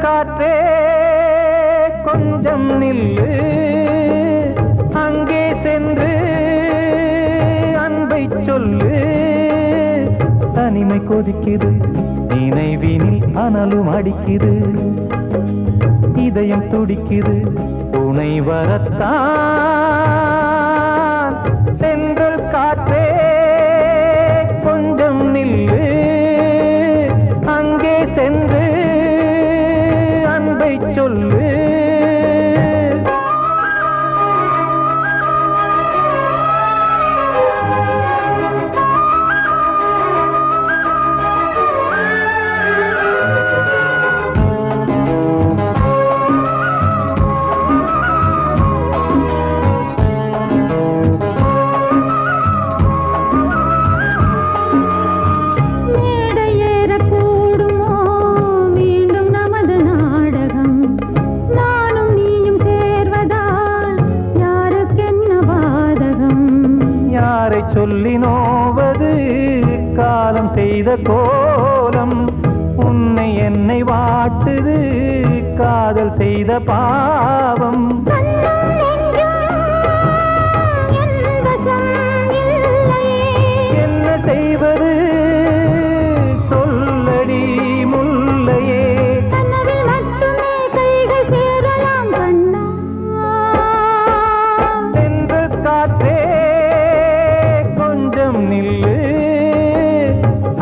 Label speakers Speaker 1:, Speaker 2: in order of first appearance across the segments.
Speaker 1: காற்றே கொஞ்சம் நில்லு, அங்கே சென்று அன்பை சொல்லு. தனிமை கொதிக்குது, நினைவினில் அனலும் அடிக்குது, இதயம் துடிக்குது துணை வரத்தான். சென்றல் காற்றே கொஞ்சம் நில்லு, அங்கே சென்று அன்பை சொல்லு. காட்டுது காதல் செய்த பாவம். என்ன செய்வது சொல்லடி முல்லையே. சென்று காற்றே கொஞ்சம் நில்லு,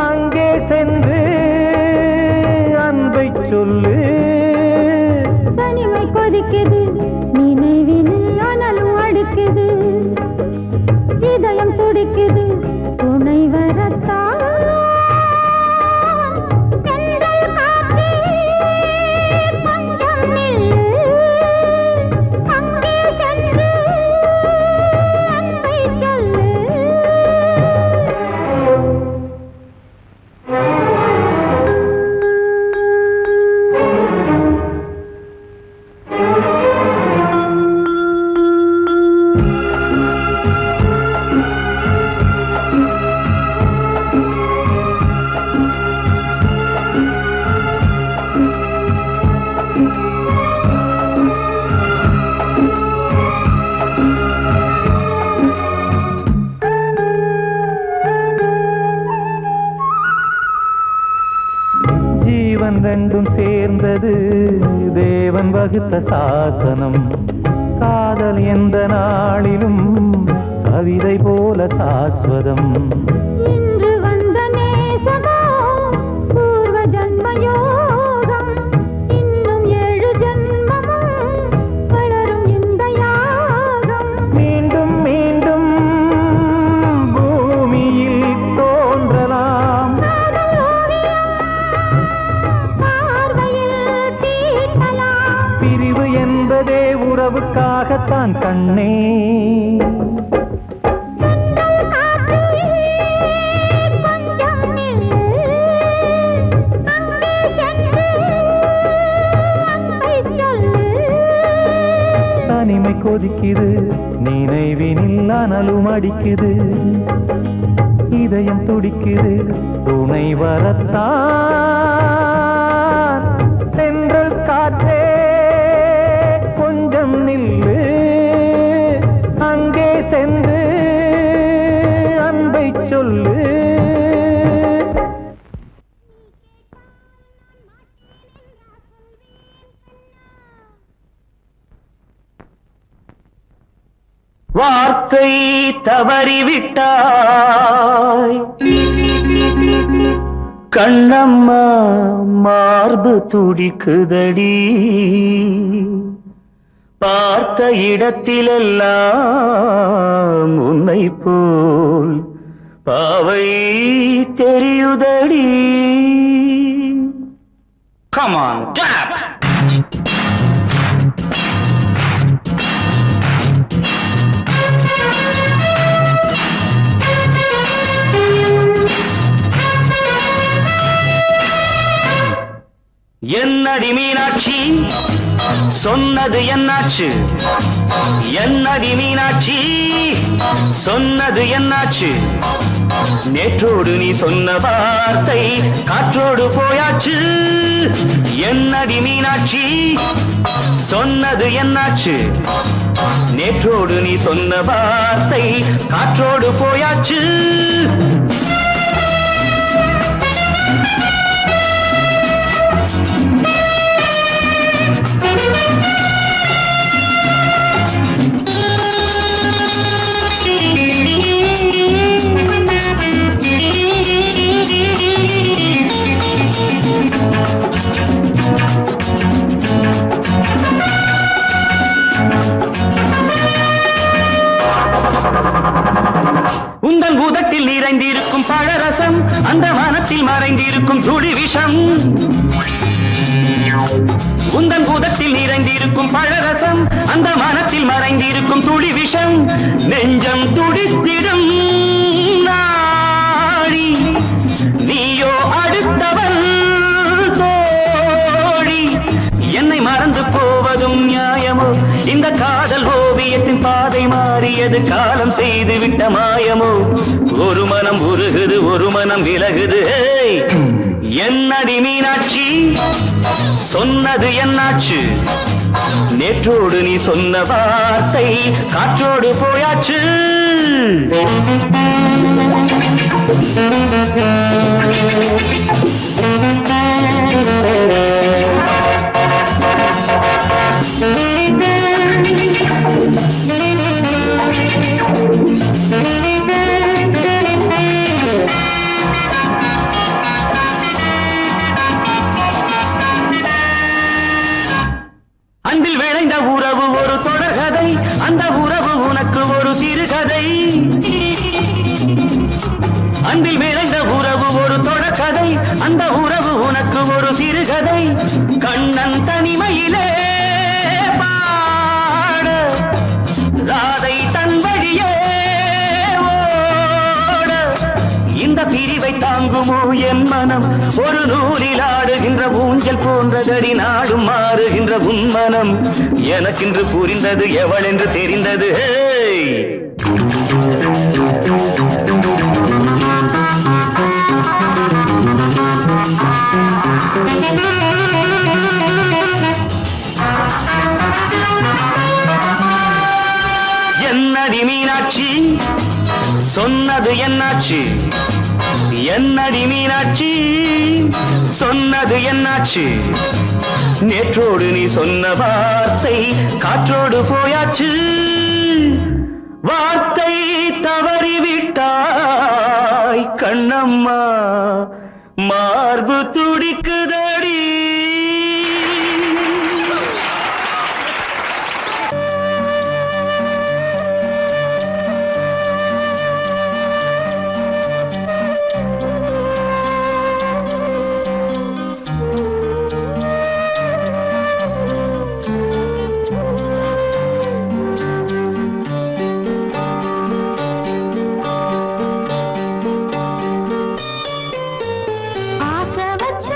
Speaker 1: அங்கே சென்று அன்பை சொல்லு.
Speaker 2: தனிமை கொதிக்குது நினைவினில் அனலும் அடிக்குது, இதயம் துடிக்குது துணை வரத்தான். தென்றல் காற்றே கொஞ்சம் நில்லு, அங்கே சென்று அன்பை சொல்லு.
Speaker 1: ஜீவன் ரெண்டும் சேர்ந்தது தேவன் வகுத்த சாசனம். காதல் எந்த நாளிலும் கவிதை போல சாஸ்வதம்.
Speaker 2: இன்று வந்த நேசமோ பூர்வ ஜன்ம யோகம், இன்னும் 7 ஜன்மமும் வளரும் இந்த யாகம்.
Speaker 1: மீண்டும் மீண்டும் பூமியில் தோன்றலாம்,
Speaker 2: காதல் ஓவியம் பார்வையில் தீட்டலாம்.
Speaker 1: பிரிவு என்பதே உறவுக்காகத்தான் கண்ணே.
Speaker 2: தென்றல் காற்றே கொஞ்சம் நில்லு, அங்கே சென்று அன்பை சொல்லு.
Speaker 1: தனிமை கொதிக்குது நினைவினில் அனலும் அடிக்குது, இதயம் துடிக்குது துணை வரத்தான். சென்றல் காற்றே கொஞ்சம் நில்லு, அங்கே சென்று அன்பை சொல்லு. வார்த்தை தவறிவிட்டாய் கண்ணம்மா, மார்பு துடிக்குதடி. பார்த்த இடத்திலெல்லாம் உன்னை போல் பாவை தெரியுதடி. Come on, tap! என்னடி மீனாட்சி சொன்னது என்னாச்சு? என்னடி மீனாட்சி சொன்னது என்னாச்சு? நேற்றோடு நீ சொன்ன வார்த்தை காற்றோடு போயாச்சு. என்னடி மீனாட்சி சொன்னது என்னாச்சு? நேற்றோடு நீ சொன்ன வார்த்தை காற்றோடு போயாச்சு. உந்தன் உதட்டில் நிறைந்திருக்கும் பழரசம், அந்த மனத்தில் மறைந்திருக்கும் துளி விஷம். உந்தன் உதட்டில் நிறைந்திருக்கும் பழரசம், அந்த மனத்தில் மறைந்திருக்கும் துளி விஷம். நெஞ்சம் துடித்திடும் நாடி, நீயோ அடுத்தவன் தோழி. என்னை மறந்து போவதும் நியாயமோ? இந்த காதல் ஓவியத்தின் பாதை மாறியது காலம் செய்து விட்ட மாயமோ? ஒரு மனம் உருகுது, ஒரு மனம் விலகுது. என்னடி மீனாட்சி சொன்னது என்னாச்சு நேற்றோடு நீ சொன்ன வார்த்தை காற்றோடு போயாச்சு அன்பில் விளைந்த உறவு ஒரு தொடர்கதை அந்த உறவு உனக்கு ஒரு சிறுகதை அன்பில் விளைந்த உறவு ஒரு தொடர்கதை அந்த உறவு உனக்கு ஒரு சிறுகதை கண்ணன் தனிமையிலே பாட ராதை தன் வழியே ஓட இந்த பிரிவை தாங்குமோ என் மனம் ஒரு நூலில் ஆடுகின்ற ஊஞ்சல் போன்றதடி நாடும் மாறுகின்ற உன்மனம் எனக்கென்று புரிந்தது எவள் என்று தெரிந்தது என்னடி மீனாட்சி சொன்னது என்னாச்சு என்னடி மீனாட்சி சொன்னது என்னாச்சு நேற்றோடு நீ சொன்ன வார்த்தை காற்றோடு போயாச்சு வார்த்தை தவறிவிட்டாய் கண்ணம்மா மார்பு துடிக்குதடி
Speaker 2: ஆசை வச்ச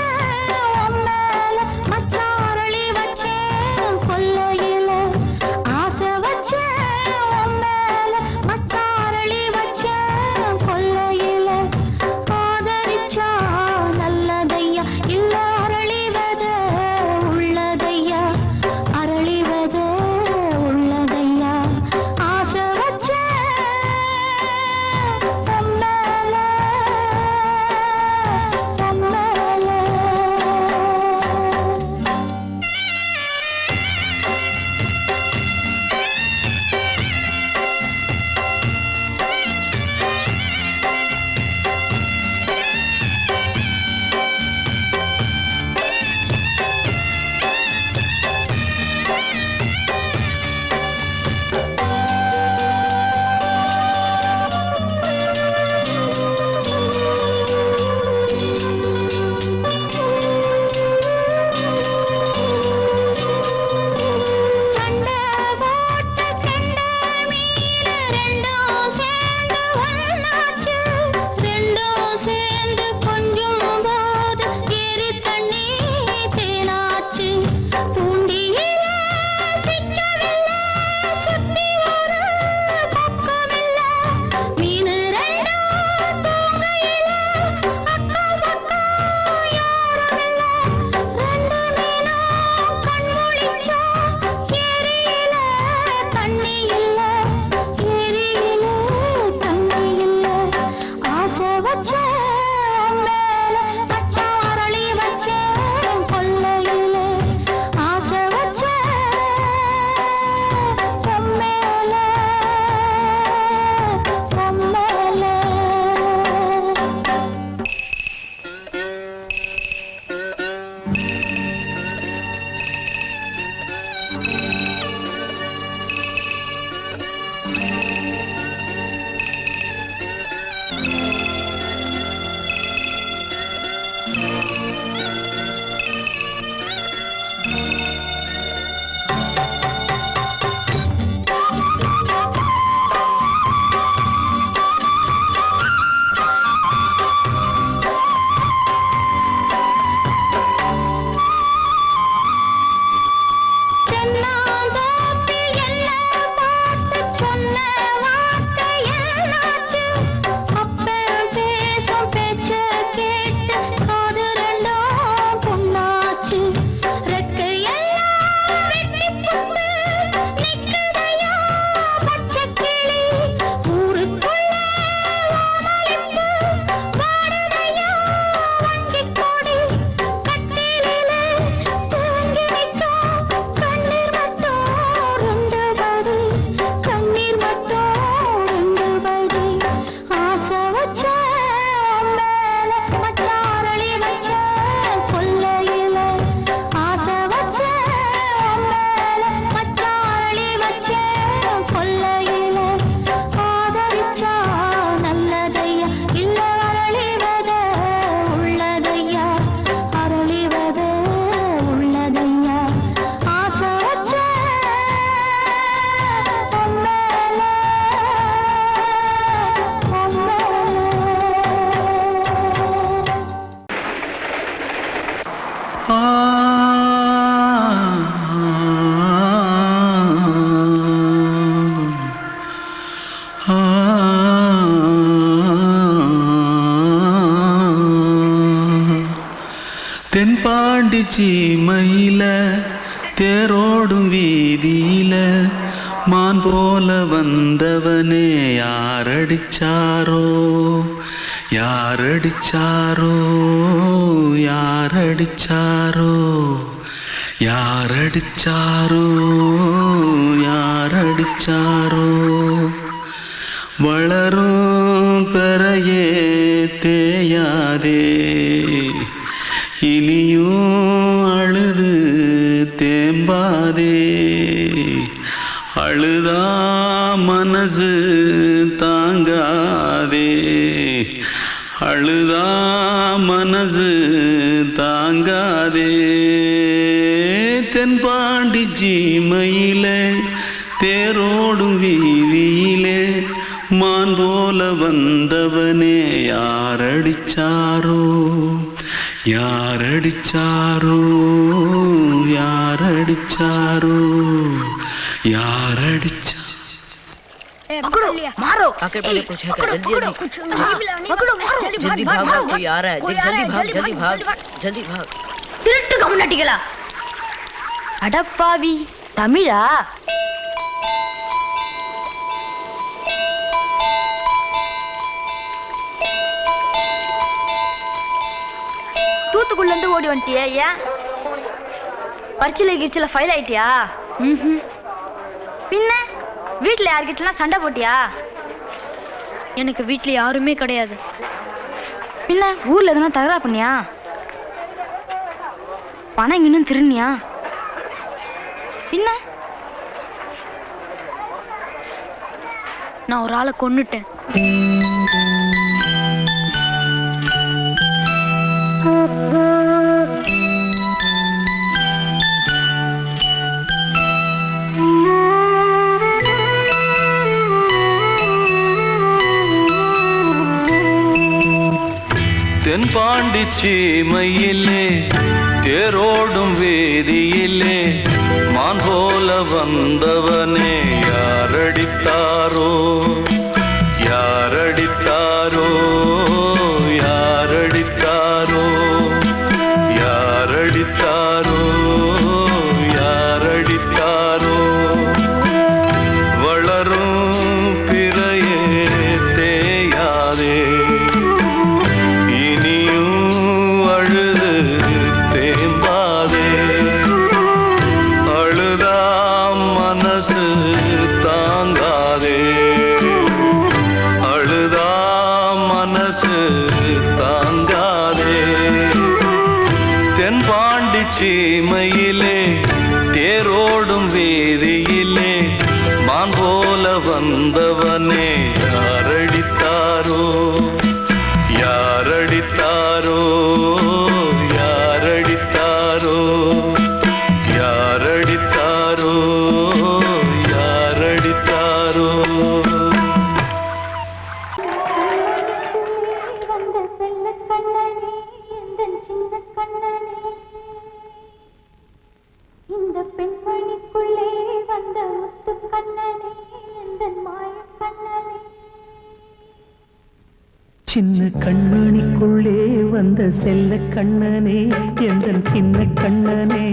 Speaker 3: சீமையில தேரோடும் வீதியில மான் போல வந்தவனே யாரடிச்சாரோ யாரடிச்சாரோ யாரடிச்சாரோ யாரடிச்சாரோ யாரடிச்சாரோ வளரும் பெறையே தேயாதே இனியும் அழுது தேம்பாதே அழுதா மனசு தாங்காதே அழுதா மனசு தாங்காதே தென்பாண்டி சீமையிலே தேரோடும் வீதியிலே மான் போல வந்தவனே யாரடிச்சாரோ யாரடிச்சாரோ யாரடிச்சாரோ யாரடிச்சா
Speaker 4: पकड़ो मारो
Speaker 5: आके पहले कुछ है क्या जल्दी जल्दी
Speaker 4: पकड़ो मारो
Speaker 5: जल्दी भाग भाग कोई आ रहा है जल्दी भाग जल्दी भाग
Speaker 4: திருட்டு கம்யூனிட்டிகளா அடப்பாவி தமிழா தூத்துக்குள்ள இருந்து ஓடி வந்துட்டியா ஏன் பரிச்சையில கிரிச்சில ஃபைல் ஆயிட்டியா பின்ன வீட்டுல யார்கிட்டலாம் சண்டை போட்டியா எனக்கு வீட்டுல யாருமே கிடையாது பின்ன ஊர்ல எதுனா தகராறு பண்ணியா பணம் இன்னும் திருநியா பின்ன நான் ஒரு ஆளை கொன்னுட்டேன்
Speaker 3: தென்பாண்டி சீமையிலே தேரோடும் வேதியிலே மான் போல வந்தவனே யாரடித்தாரோ யாரடித்தாரோ யாரடித்தாரோ யாரடித்தாரோ யாரடித்தாரோ வளரும் பிறையே தேயாதே தாங்காதே அழுதா மனசு தாங்காதே தென்பாண்டி சீமையிலே தேரோடும் வீதியிலே மான் போல வந்தவனே யாரடித்தாரோ யாரடித்தாரோ யாரடித்தாரோ யாரடித்தாரோ யாரடித்தாரோ
Speaker 2: வந்த செல்ல கண்ணனே எந்தன் சின்ன கண்ணனே இந்த பெண்மணிக்குள்ளே வந்த முத்து கண்ணனே எந்தன் மாய கண்ணனே
Speaker 1: சின்ன கண்மணிக்குள்ளே வந்த செல்ல கண்ணனே எந்தன் சின்ன கண்ணனே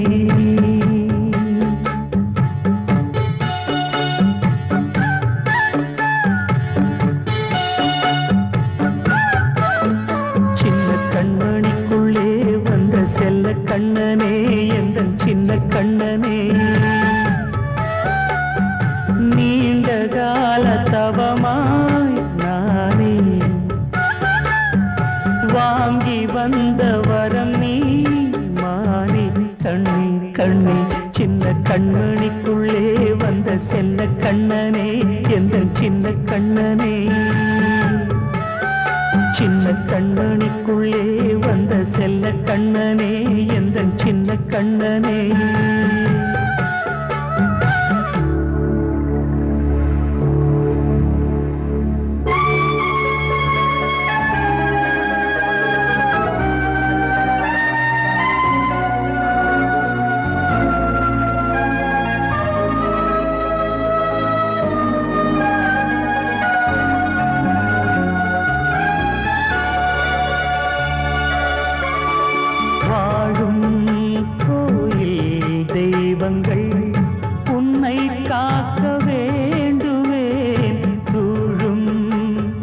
Speaker 1: சின்ன கண்மணிக்குள்ளே வந்த செல்ல கண்ணனே எந்தன் சின்ன கண்ணனே நீண்ட கால தவமாய் நானே வாங்கி வந்த வரம் நீ மானே கண்ணே கண்ணே சின்ன கண்மணிக்குள்ளே வந்த செல்ல கண்ணனே எந்தன் சின்ன கண்ணனே சின்ன கண்மணிக்குள்ளே வந்த செல்ல கண்ணனே எந்தன் சின்ன கண்ணனே வாழும் கோயில் தெய்வங்கள் உன்னை காக்க வேண்டுவேன் சூழும்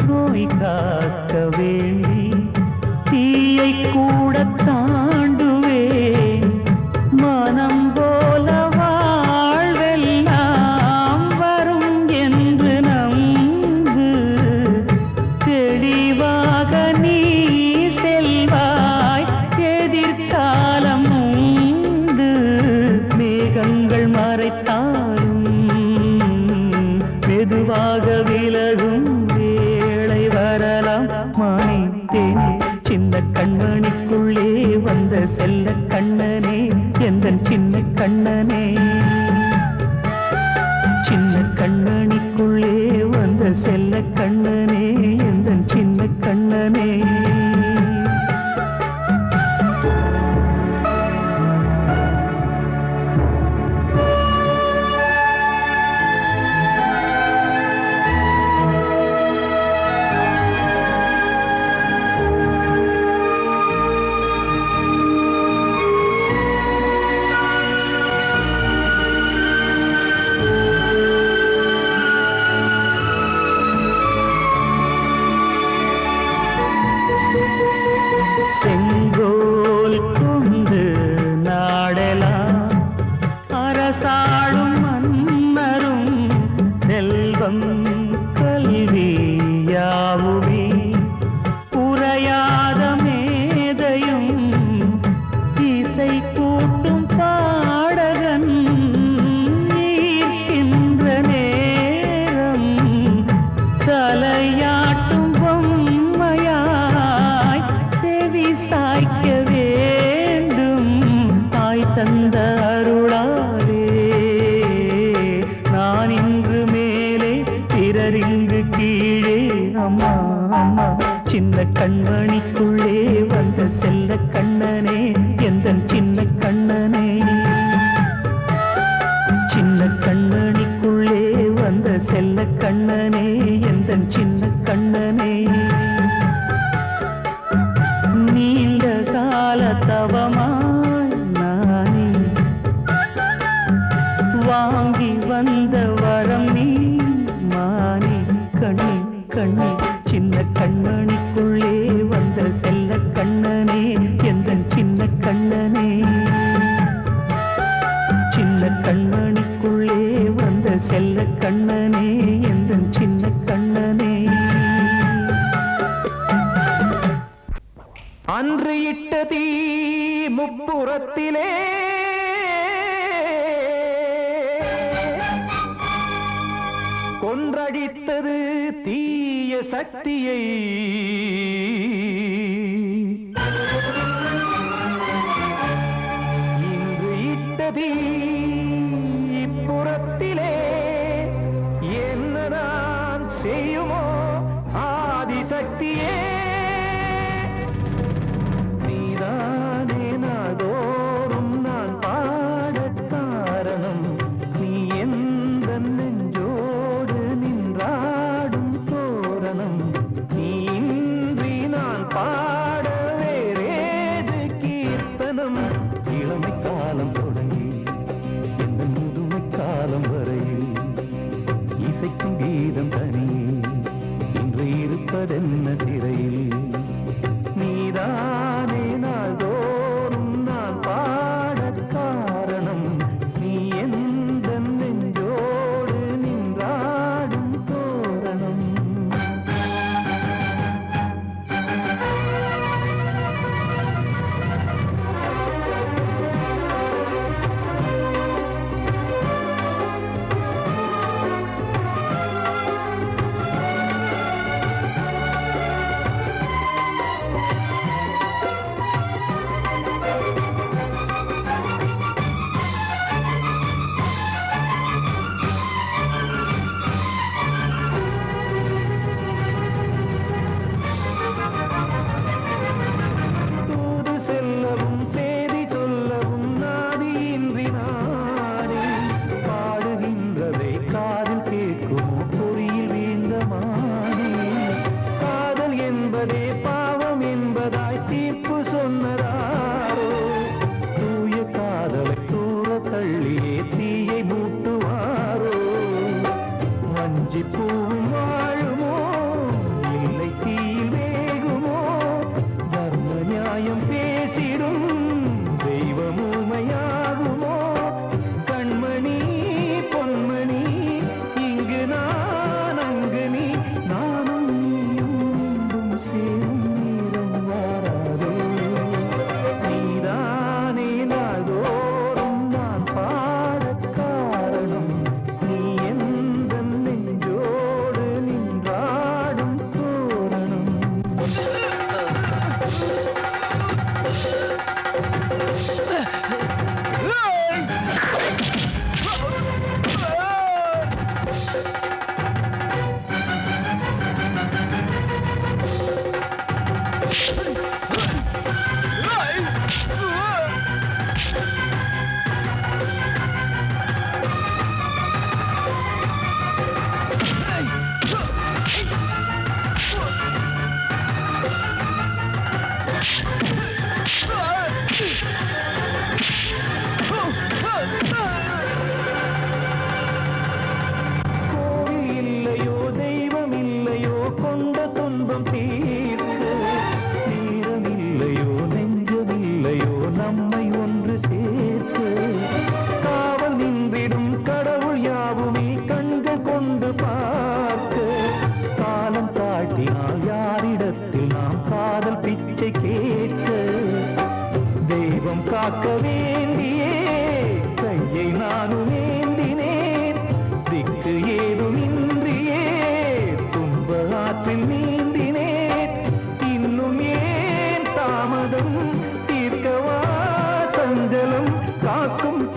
Speaker 1: நோய் காக்க வேண்டி தீயை கூட தாண்டுவேன் மனம் போல வாழ்வெல்லாம் வரும் என்று நம்பு தெளிவாக நீ செல்வாய் எதிர்காலம் உண்டு மேகங்கள் மறைத்தாலும் மெதுவாக விலகும் வேளை வரலாம் மானித்தேனே சின்ன கண்மணிக்குள்ளே வந்த செல்ல கண்ணனே எந்தன் சின்ன கண்ணனே சின்ன கண்ணனிக்குள்ளே வந்த செல்ல கண்ணனே எந்தன் சின்ன கண்ணனே செங்கோல் கொண்டு நாடலாம் அரசாளும் மன்னரும் செல்வம் கல்வி யாவுமே உரையாத மேதையும் இசை கூட்டும் பாடகன் ஈர்க்கின்ற நேரம் தலையாட்டும் பொம்மையாய் செவி சாய்க்க வேண்டும் தாய் தந்த அருளாலே நான் இன்று மேலே பிறர் இங்கு கீழே அம்மா அம்மா சின்ன கண்மணிக்குள்ளே வந்த செல்ல கண்ணனே எந்தன் சின்ன கண்ணனே சின்ன கண்ணனிக்குள்ளே வந்த செல்ல கண்ணனே எந்தன் சின்ன கண்ணனே நீண்ட கால தவமாய் நானே வாங்கி வந்த வரம் நீ மானே கண்ணே கண்ணே சின்ன கண்ணனிக்குள்ளே வந்த செல்ல கண்ணனே எந்தன் சின்ன கண்ணனே சின்ன கண்ணனிக்குள்ளே வந்த செல்ல கண்ணனே எந்தன் சின்ன கண்ணனே அன்று இட்ட தீ முப்புறத்திலே கொன்றடித்தது தீய சக்தியை இன்று இட்ட தீ இப்புறத்திலே என்னதான் செய்யுமோ ஆதிசக்தியே நீதானே நாள்தோறும் நான் பாடக் காரணம் நீ எந்த நெஞ்சோடு நின்றாடும் தோரணம் நீ இன்றி நான் பாட வேறேது கீர்த்தனம் இளமை காலம் தொடங்கி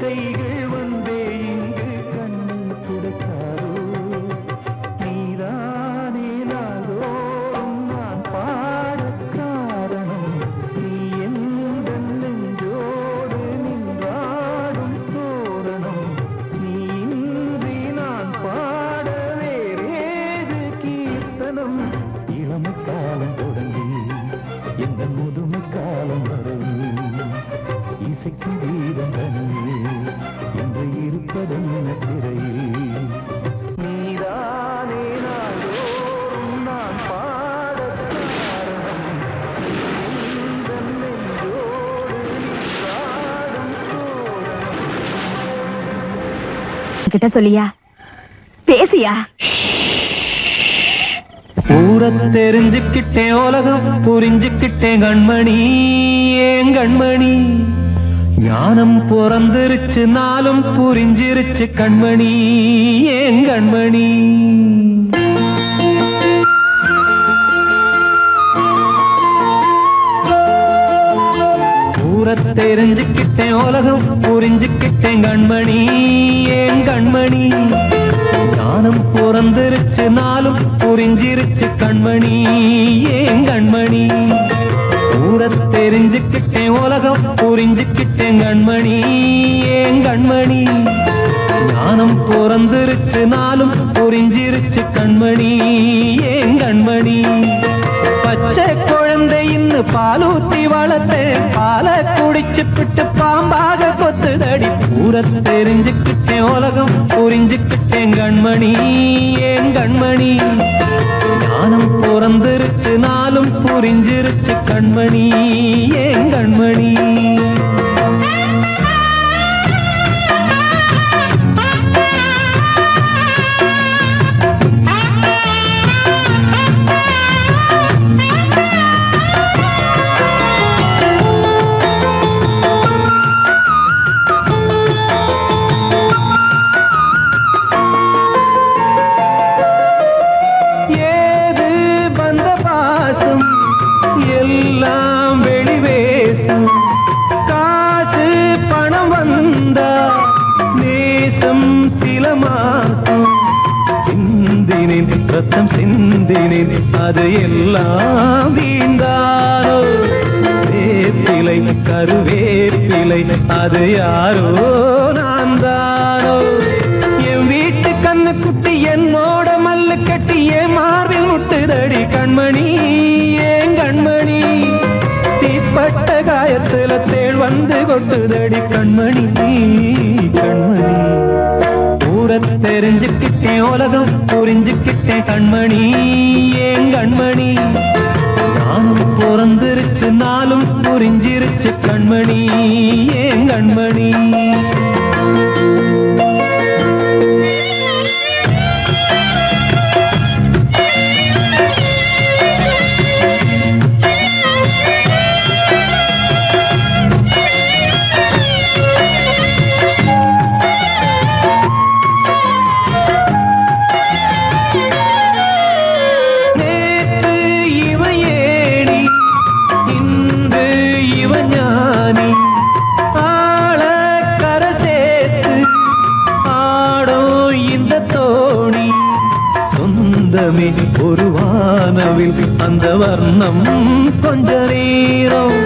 Speaker 1: கைகள் வந்தே இங்கு கண்ணீர் துடைக்காதோ நீதானே நாளோறும் நான் பாடக் காரணம் நீ எந்த நெஞ்சோடு நின்றாடும் தோரணம் நீ இன்றி நான் பாட வேறேது கீர்த்தனம் இளமை காலம் தொடங்கி எந்த முதுமை காலம் வரை இசைக்கும் வீரம் தனியே என்று இருப்பதென்ன சிறையில் நீதானே நாளோறும் நான் பாடக் காரணம் எந்த நெஞ்சோடு நின்றாடும் தோரணம்
Speaker 6: கிட்ட சொல்லியா பேசியா
Speaker 1: ஊரை தெரிஞ்சுக்கிட்டேன் உலகம் புரிஞ்சுக்கிட்டேன் கண்மணி ஏன் கண்மணி ஞானம் பிறந்திருச்சு நாளும் புரிஞ்சிருச்சு கண்மணி ஏன் கண்மணி ஊரை தெரிஞ்சுக்கிட்டேன் உலகம் புரிஞ்சுக்கிட்டேன் கண்மணி ஏன் கண்மணி ஞானம் பிறந்திருச்சு நாளும் புரிஞ்சிருச்சு கண்மணி ஏன் கண்மணி ஊரை தெரிஞ்சுக்கிட்டேன் உலகம் புரிஞ்சுக்கிட்டேன் கண்மணி ஏன் கண்மணி ஞானம் பிறந்திருச்சு நாளும் புரிஞ்சிருச்சு கண்மணி ஏன் கண்மணி பச்சை குழந்தை இன்னும் பாலூத்தி வளர்த்தேன் பாலை குடிச்சு பிட்டு பாம்பாக கொத்துதடி ஊரை தெரிஞ்சுக்கிட்டேன் உலகம் புரிஞ்சுக்கிட்டேன் கண்மணி ஏன் கண்மணி ஞானம் பிறந்திருச்சு நாளும் புரிஞ்சிருச்சு கண்மணி ஏன் கண்மணி எல்லாம் வெளிவேசம் காசு பணம் வந்தா நேசம் சில மாசம் சிந்தினேன் ரத்தம் சிந்தினேன் அது எல்லாம் வீண்டாரோ வேப்பிலை கருவேப்பிலை அது யாரோ நான் தானோ என் வீட்டு கண்ணு குட்டி என்னோட மல்லு கட்டி என் மார்பில் முட்டுதடி கண்மணி ஏன் கண்மணி தீப்பட்ட காயத்துல தேள் வந்து கொட்டுதடி கண்மணி கண்மணி ஊரை தெரிஞ்சுக்கிட்டேன் உலகம் புரிஞ்சுக்கிட்டேன் கண்மணி ஏன் கண்மணி நானும் பிறந்திருச்சு நாளும் புரிஞ்சிருச்சு கண்மணி ஏன் கண்மணி ஒரு வானவில் அந்த வர்ணம் கொஞ்ச நேரம்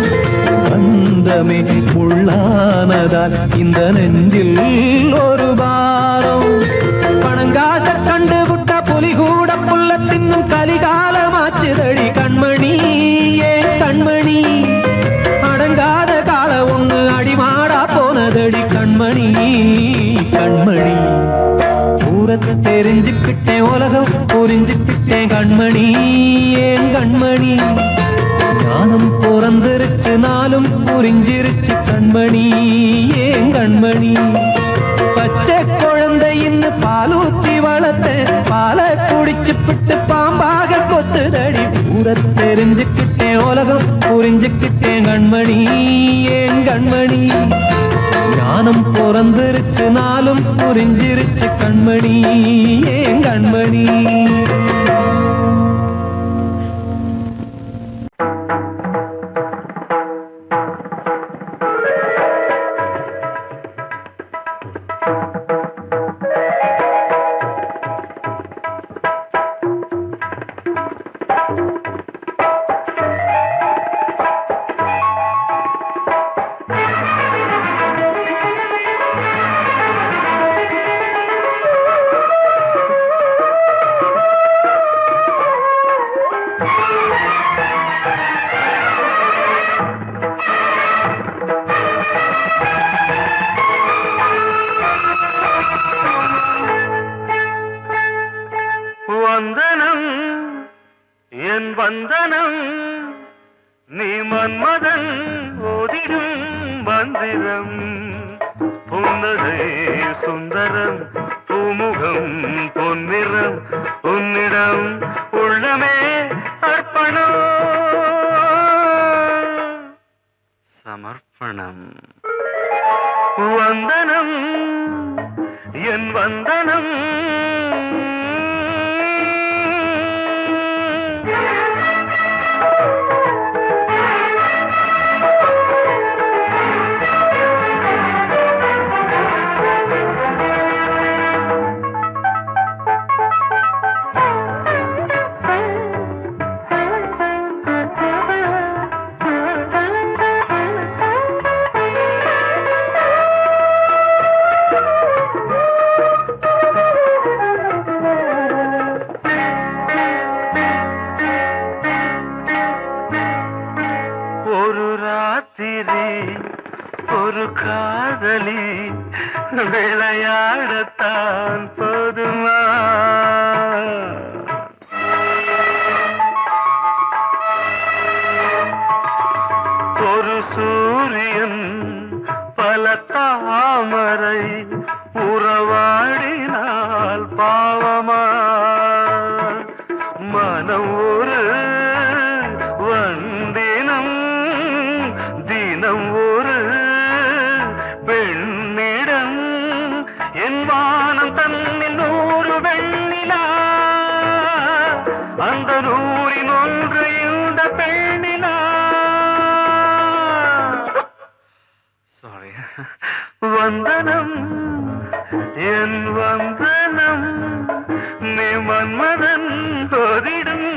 Speaker 1: பந்தமே முள்ளானதால் இந்த நெஞ்சில் ஒரு பாரம் பணங்காச கண்டு விட்ட புலி கூட புல்ல தின்னும் கலிகாலமாச்சுதடி கண்மணி ஏன் கண்மணி அடங்காத கால ஒண்ணு அடிமாடா போனதடி கண்மணி கண்மணி ஊரை தெரிஞ்சுக்கிட்டேன் உலகம் புரிஞ்சுக்கிட்டேன் கண்மணி ஏன் கண்மணி ஞானம் பிறந்திருச்சு நாளும் புரிஞ்சிருச்சு கண்மணி ஏன் கண்மணி பச்சை குழந்தை இன்னும் பாலூத்தி வளர்த்தேன் பாலை குடிச்சு பிட்டு பாம்பாக கொத்துதடி ஊரை தெரிஞ்சுக்கிட்டேன் உலகம் புரிஞ்சுக்கிட்டேன் கண்மணி ஏன் கண்மணி ஞானம் பிறந்திருச்சு நாளும் புரிஞ்சிருச்சு கண்மணி ஏன் கண்மணி வந்தனம் என் வந்தனம் நீ மன்மதன் ஓதிடும் மந்திரம் புன்னகை சுந்தரம் பூமுகம் பொன்னிறம் உன்னிடம் உள்ளமே அர்ப்பணம் சமர்ப்பணம் வந்தனம் என் வந்தனம் ஒரு காதலி விளையாடத்தான் போதுமா ஒரு சூரியன் பல தாமரை உறவாடினால் பாவமா மனம் ஒரு வந்தினம் தினம் ஒரு பெண்ணிடம் என் வானம் தன்னில் 100 வெண்ணிலா அந்த 100 ஒன்று இந்த பெண்ணிலா சாரி வந்தனம் என் வந்தனம் நீ மன்மதன் ஓதிடும்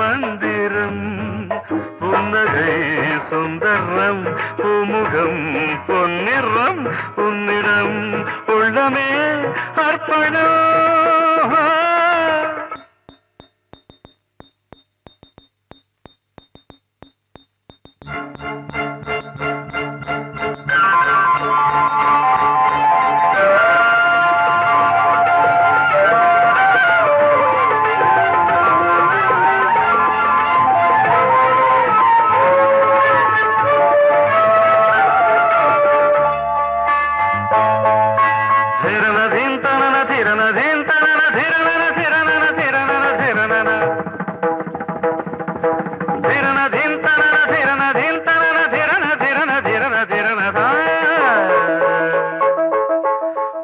Speaker 1: மந்திரம் புன்னகை சுந்தரம் பூமுகம் பொன்னிறம் உன்னிடம் உள்ளமே அர்ப்பணம்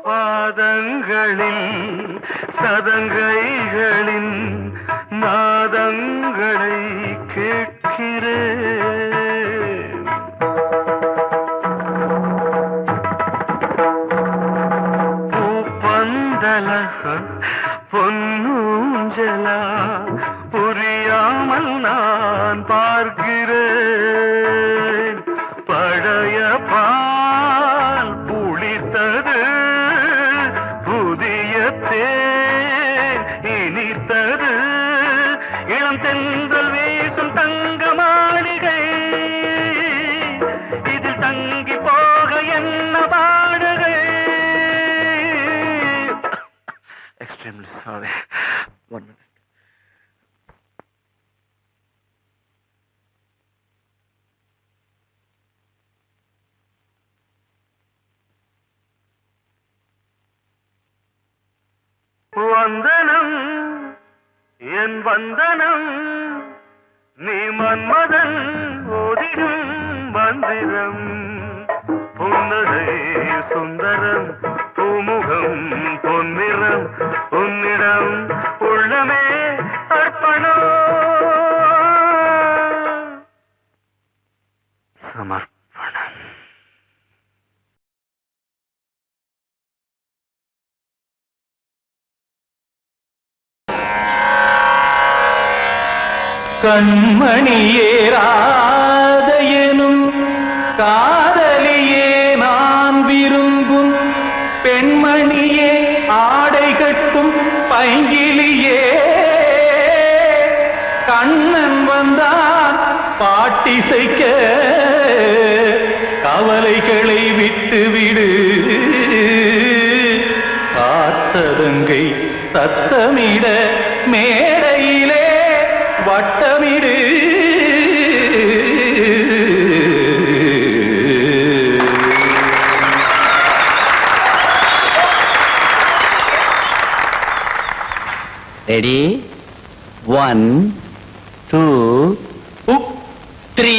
Speaker 1: பாதங்களில் சதங்கைகளின் நாதங்களை கேட்கிறேன் பூப்பந்தல பொன்னூஞ்சலா புரியாமல் நான் பார்க்கிறேன் பழைய பால் புளித்தது புதிய தேன் இனித்தது இளம் தென்றல் வீசும் தங்க மாளிகை இதில் தங்கி போக என்ன பாடுகை எக்ஸ்ட்ரீம்லி சாரி 1 minute வந்தனம் என் வந்தனம் நீ மன்மதன் ஓதிடும் மந்திரம் புன்னகை சுந்தரம் பூமுகம் பொன்னிறம் உன்னிடம் உள்ளமே அர்ப்பணம் சமர்ப்பணம் கண்மணியேராத எனும் காதலியே நான் விரும்பும் பெண்மணியே ஆடை கட்டும் பைங்கிலியே கண்ணன் வந்தான் பாட்டிசைக்க கவலைகளை விட்டு விடு காத்ததங்கை சத்தமிட மேடையிலே வட்டமிடு
Speaker 3: ரெடி 1 2 3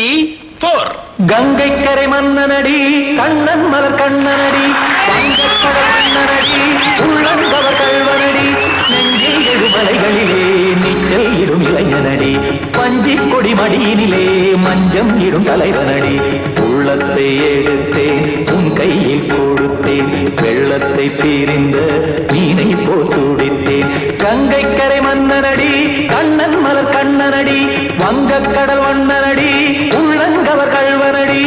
Speaker 3: 4
Speaker 1: கங்கை கரை மன்னனடி கண்ணன் மலர் கண்ணனடி வங்கக்கடல் மன்னனடி உள்ளங்கவர் கல்வனடி நெஞ்சில் எழுமலைகளிலே நீச்சல் இடும் இளைஞனடி பஞ்சிக் கொடி மடியினிலே மஞ்சம் இடும் தலைவனடி உள்ளத்தை எடுத்தேன் உன் கையில் கொடுத்தேன் வெள்ளத்தை தீரிந்த மீனை போல் துடித்தேன் கங்கை கரை மன்னனடி கண்ணன் மலர் கண்ணனடி வங்கக்கடல் வண்ணனடி உள்ளங்கவர் கல்வனடி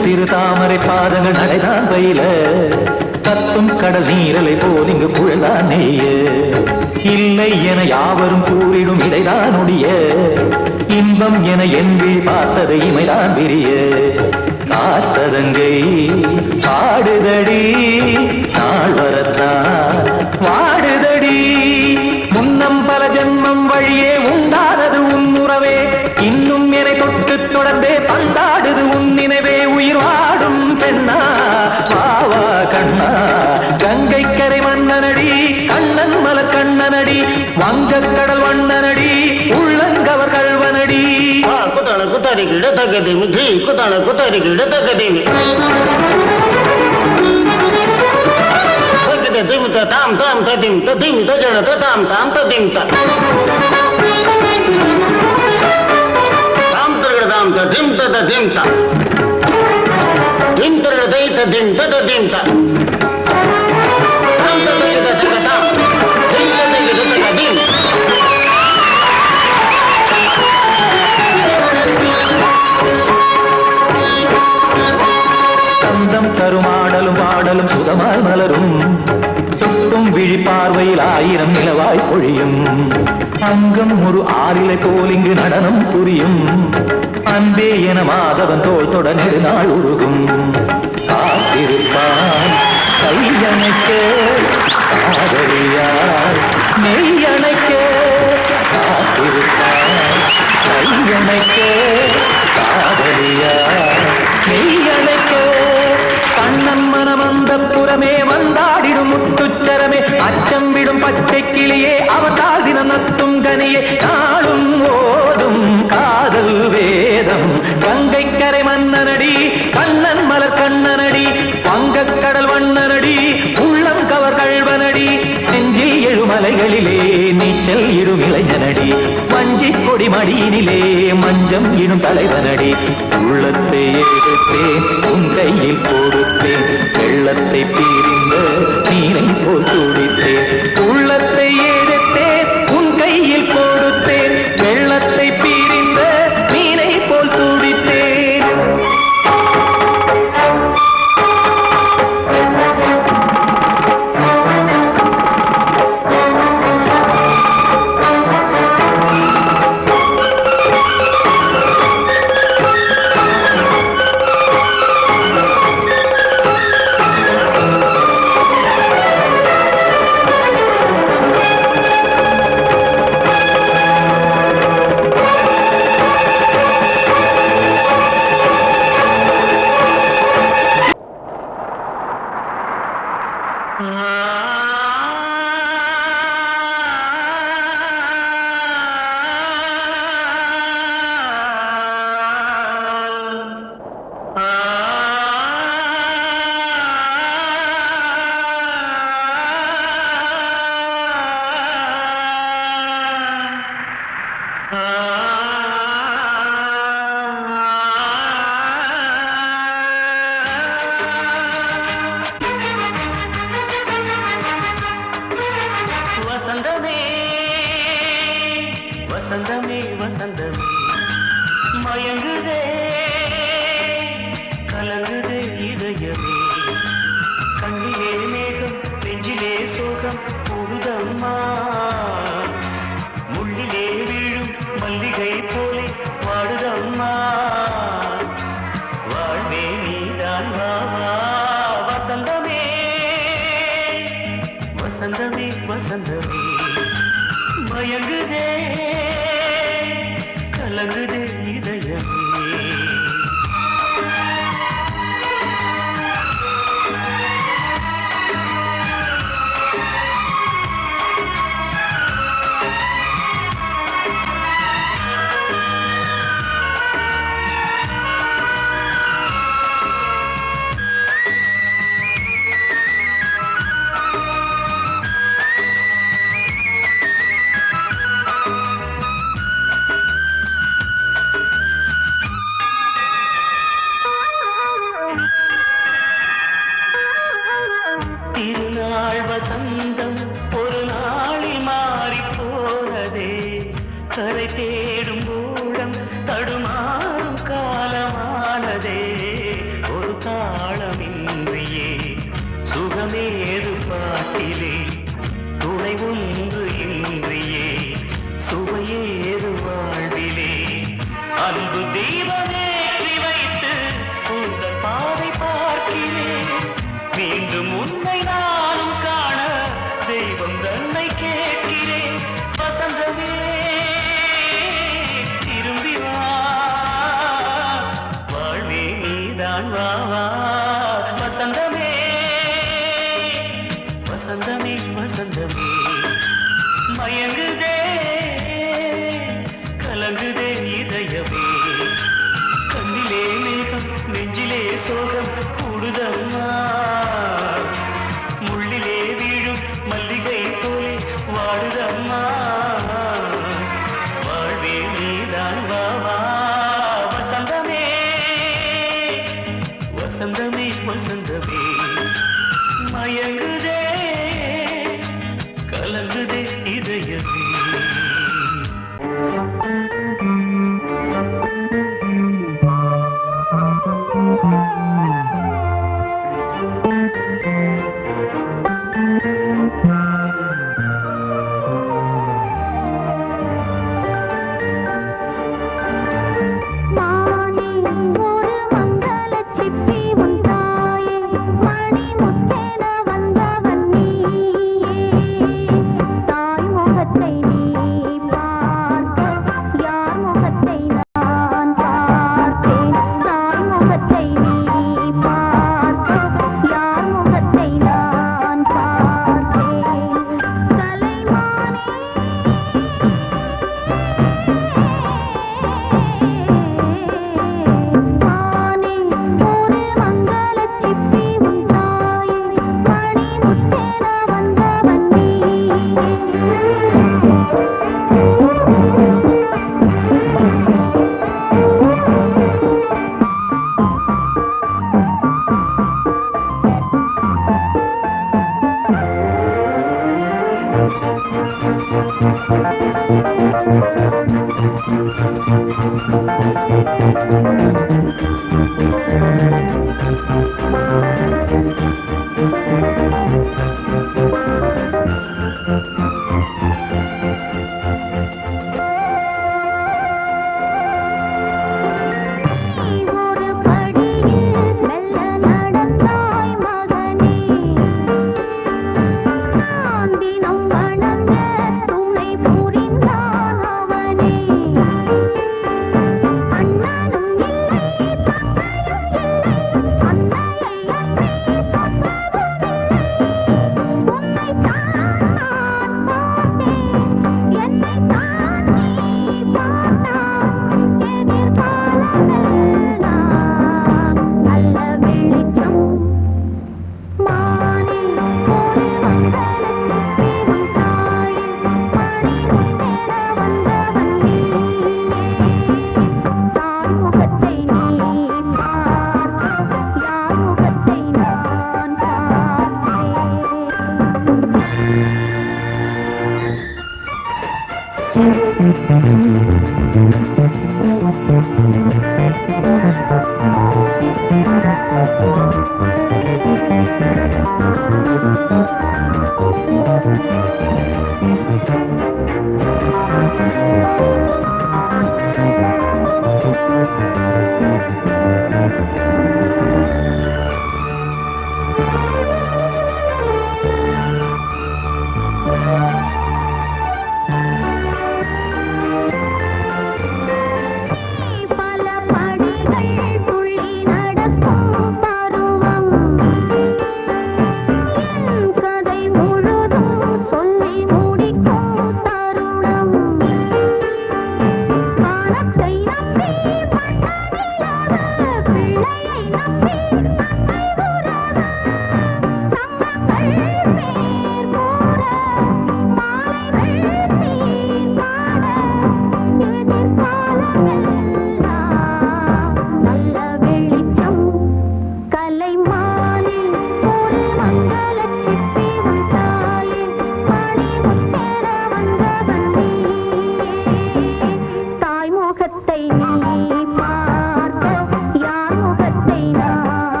Speaker 1: சிறு தாமரை பாதங்கள் நடைதான் பயில கத்தும் கடல் நீரலை போல் இங்கு புழல்தான் நெய்ய இல்லை என யாவரும் கூறிடும் இடைதான் உடைய இன்பம் என என் விழி பார்த்தது இமைதான் விரிய காற்சதங்கை பாடுதடி நாள் வரத்தான் வாடுதடி முன்னம் பல ஜென்மம் வழியே உண்டானது உன் உறவே இன்னும் என்னை தொட்டு தொடர்ந்தே பந்தாடுது உன் நினைவே உயிர் வாடும் பெண்ணா பாவா கண்ணா கங்கை கரை மன்னனடி கண்ணன் மலர் கண்ணனடி வங்கக்கடல் வண்ணனடி உள்ளங்கவர் கல்வனடி
Speaker 7: குத்தான குத்தாரி கிட தகதேமி குத்தான குத்தாரி கிட தகதேமி திமுத்த தாம் தாம் ததிம் ததிம் தஜட தாம் தாம் ததிம் தாம் தாம் ததிம் ததிம் தாம் திம் தரட தை ததிம் ததிம் தாம் தாம் ததிம் ததிம் தாம் திம் ததிம் ததிம்
Speaker 1: சந்தம் தருமாடலும் பாடலும் சுகமாய் மலரும் சுட்டும் விழி பார்வையில் ஆயிரம் நிலவாய் பொழியும் அங்கம் ஒரு ஆறிலை போல் இங்கு நடனம் புரியும் அன்பே என மாதவன் தோல் தொட நெடுநாள் உருகும் காத்திருப்பான் கையணைக்க காதலியார் நெய்யணைக்க காத்திருப்பான் கையணைக்க காதலியார் நெய்யணைக்க கண்ணன் மனம் அந்த புறமே வந்தாடிடும் முத்துச்சரமே அச்சம் விடும் பச்சை கிளியே அவதால் தினம் நத்தும் கனியே நாளும் ஓடும் காதல் வேதம் கங்கை கரை மன்னனடி கண்ணன் மலர் கண்ணனடி வங்கக்கடல் வண்ணனடி உள்ளம் கவர் கல்வனடி நெஞ்சில் எழுமலைகளிலே நீச்சல் இடும் இளைஞனடி வஞ்சிக் கொடி மடியினிலே மஞ்சம் இடும் தலைவனடி உள்ளத்தை எடுத்தேன் உன் கையில் கொடுத்தேன் வெள்ளத்தை பீரிந்த நீரை போல் துடித்தேன் உள்ளத்தை எடுத்தேன் உன் கையில் கொடுத்தேன் வெள்ளத்தை பீரிந்த நீரை போல் துடித்தேன் வசந்தமே வசந்தமே மயங்குதே கலங்குதே இதயமே திருநாள் வசந்தம் ஒரு நாளில் மாறி போனதே கரை தேடும் ஊழம் தடுமாறும் காலமானதே ஒரு தாளமின்றியே சுகமேது பாட்டிலே துணை ஒன்று இன்றியே சுவையேது வாழ்விலே அன்பு தீபமேற்றி வைத்து உங்கள் பாதை பார்க்கிறேன் மீண்டும் உன்னை நானும் காண தெய்வம் தன்னை கேட்கிறேன் வசந்தமே திரும்பி வா வாழ்வே நீதான் வா வா வசந்தமே வசந்தமே வசந்தமே மயங்குதே கலங்குதே இதயமே கண்ணிலே மேகம் நெஞ்சிலே சோகம் கூடுதம்மா முள்ளிலே வீழும் மல்லிகை போலே வாடுதம்மா வாழ்வே நீதான் வா வா வசந்தமே வசந்தமே வசந்தமே மயங்குதே கலங்குதே இதயமே
Speaker 2: மானே ஒரு மங்களச் சிப்பி உன் தாயே மணி முத்தென வந்தவன் நீயே தாய் முகத்தை நீ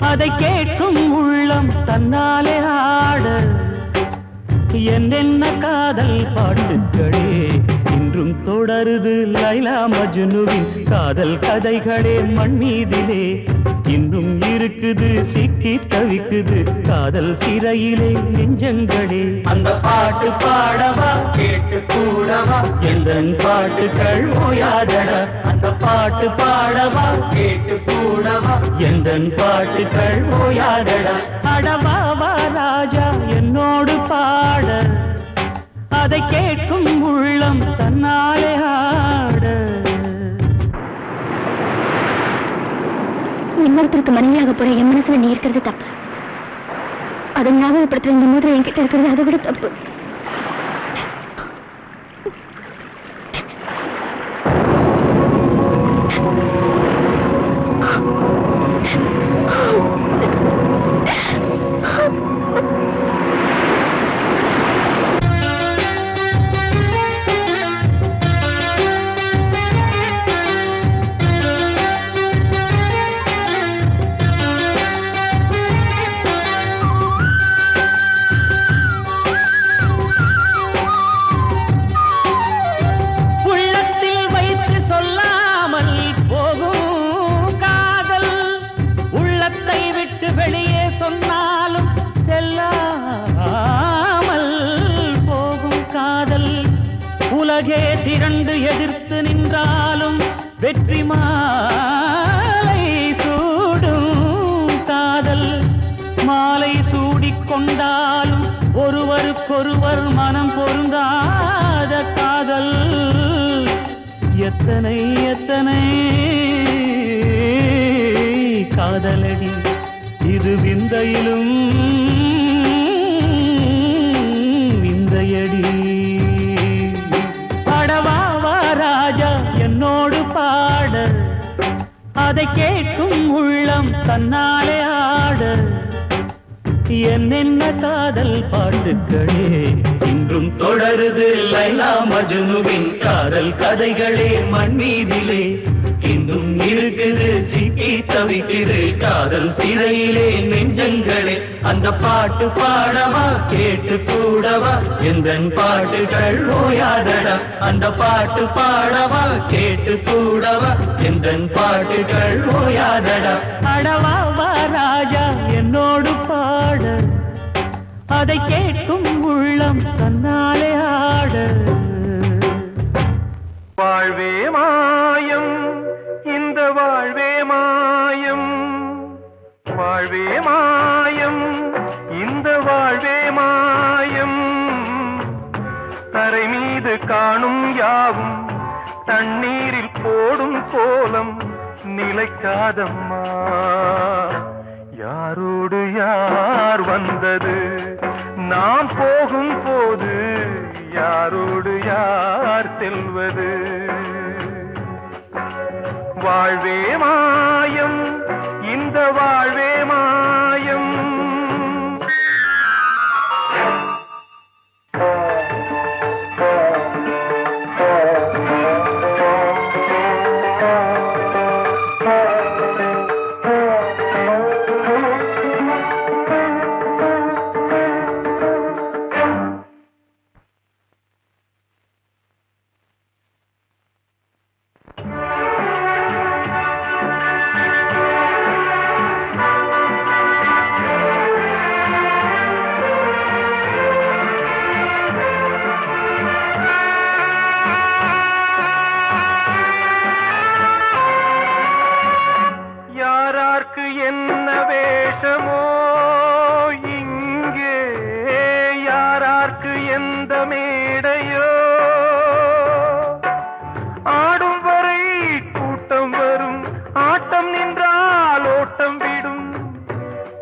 Speaker 1: அதை கேட்கும் உள்ளம் தன்னாலே ஆட என்னென்ன காதல் பாட்டுக்களே இன்றும் தொடருது லைலா மஜ்னுவின் காதல் கதைகளே மண் மீதிலே இன்னும் இருக்குது சிக்கி தவிக்குது காதல் சிறையிலே நெஞ்சங்களே அந்த பாட்டு பாடவா கேட்டு கூடவா எந்தன் பாட்டுகள் ஓயாதடா அந்த பாட்டு பாடவா கேட்டு கூடவா எந்தன் பாட்டுகள் ஓயாதடா அடவாவா ராஜா என்னோடு பாட அதை கேட்கும் உள்ளம் தன்னாலே ஆட
Speaker 6: இன்னொருத்தருக்கு மனைவியாக போற என் மனசுல நீ இருக்கிறது தப்பு அதை ஞாபகப்படுத்துற இந்த மூதிரை என்கிட்ட இருக்கிறது அதை விட தப்பு
Speaker 1: வெளியே சொன்னாலும் செல்லாமல் போகும் காதல் உலகே திரண்டு எதிர்த்து நின்றாலும் வெற்றி மாலை சூடும் காதல் மாலை சூடிக்கொண்டாலும் ஒருவருக்கொருவர் மனம் பொருந்தாத காதல் எத்தனை எத்தனை காதலடி இது விந்தையிலும் விந்தையடி பாடவாவா ராஜா என்னோடு பாட அதை கேட்கும் உள்ளம் தன்னாலே ஆட என்னென்ன காதல் பாட்டுக்களே இன்றும் தொடருது லைலா மஜ்னுவின் காதல் கதைகளே மண் மீதிலே இன்னும் இருக்குது சிக்கி தவிக்குது காதல் சிறையிலே நெஞ்சங்களே அந்த பாட்டு பாடவா கேட்டு கூடவா எந்தன் பாட்டுகள் ஓயாதடா அந்த பாட்டு பாடவா கேட்டு கூடவா எந்தன் பாட்டுகள் ஓயாதடா அடவாவா ராஜா என்னோடு பாட அதை கேட்கும் உள்ளம் தன்னாலே ஆட வாழ்வே மாயம் இந்த வாழ்வே மாயம் வாழ்வே மாயம் இந்த வாழ்வே மாயம் தரை மீது காணும் யாவும் தண்ணீரில் போடும் கோலம் நிலைக்காதம்மா யாரோடு யார் வந்தது நாம் போகும் போது யாரோடு யார் செல்வது வாழ்வே மாயம் இந்த வாழ்வே மாயம்
Speaker 8: நமக்கு எந்த மேடையோ ஆடும் வரை கூட்டம் வரும் ஆட்டம் நின்றால் ஓட்டம் விடும்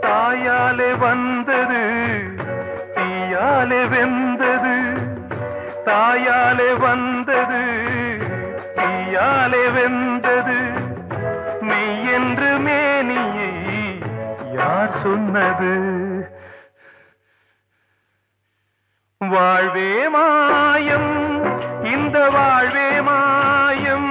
Speaker 8: தாயாலே வந்தது தீயாலே வெந்தது தாயாலே வந்தது தீயாலே வெந்தது மெய் என்று மேனியை யார் சொன்னது வாழ்வே மாயம் இந்த வாழ்வே மாயம்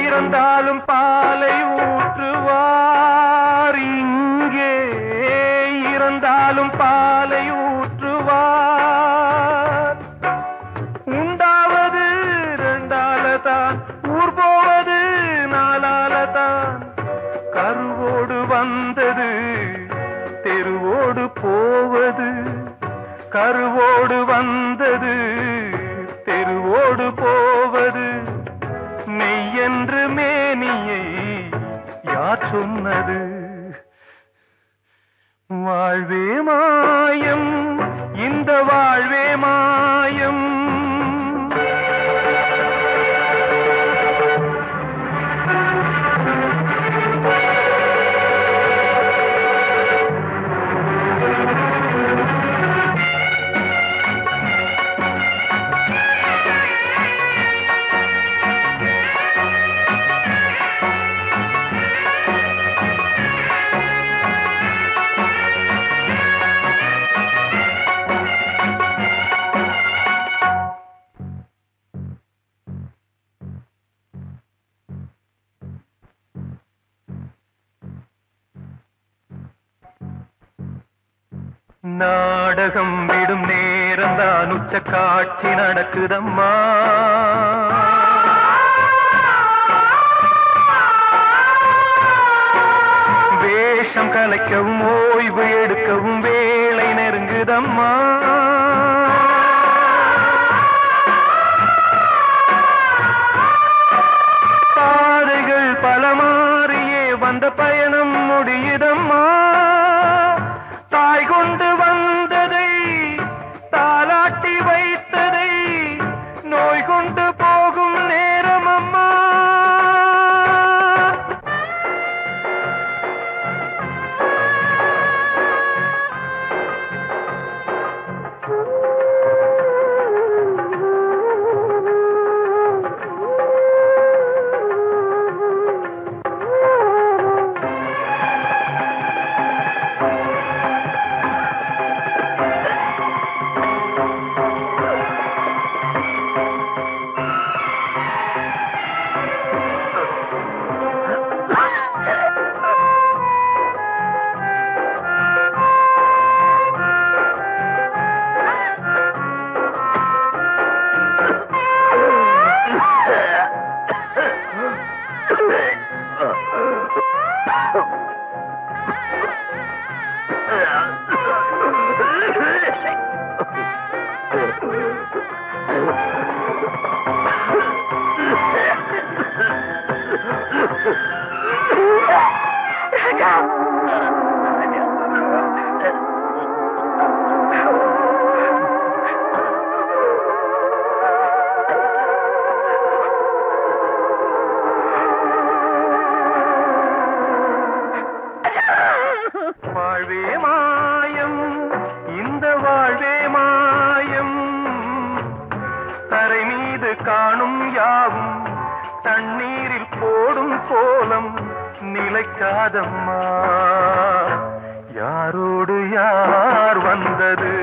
Speaker 8: இறந்தாலும் பாலை ஊற்றுவார் இங்கே இறந்தாலும் பாலை ஊற்றுவார் உண்டாவது ரெண்டாலதான் ஊர் போவது நாலாலதான் கருவோடு வந்தது தெருவோடு போவது கருவோடு வந்தது தெருவோடு போவது மெய் என்று மேனியை யார் சொன்னது வாழ்வே மாயம் இந்த வாழ்வே மாயம் நாடகம் விடும் நேரம் தான் உச்ச காட்சி நடக்குதம்மா வேஷம் கலைக்கவும் ஓய்வு எடுக்கவும் வேளை நெருங்குதம்மா பாதைகள் பல மாறியே வந்த பயணம் முடியுதம்மா தாய் கொண்டு வந்ததை தாலாட்டி வைத்ததை நோய் கொண்டு போகும் நேரம் அம்மா வாழ்வே மாயம் இந்த வாழ்வே மாயம் தரை மீது காணும் யாவும் தண்ணீரில் போடும் கோலம் நிலைக்காதம்மா யாரோடு யார் வந்தது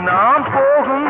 Speaker 8: நாம் போகும்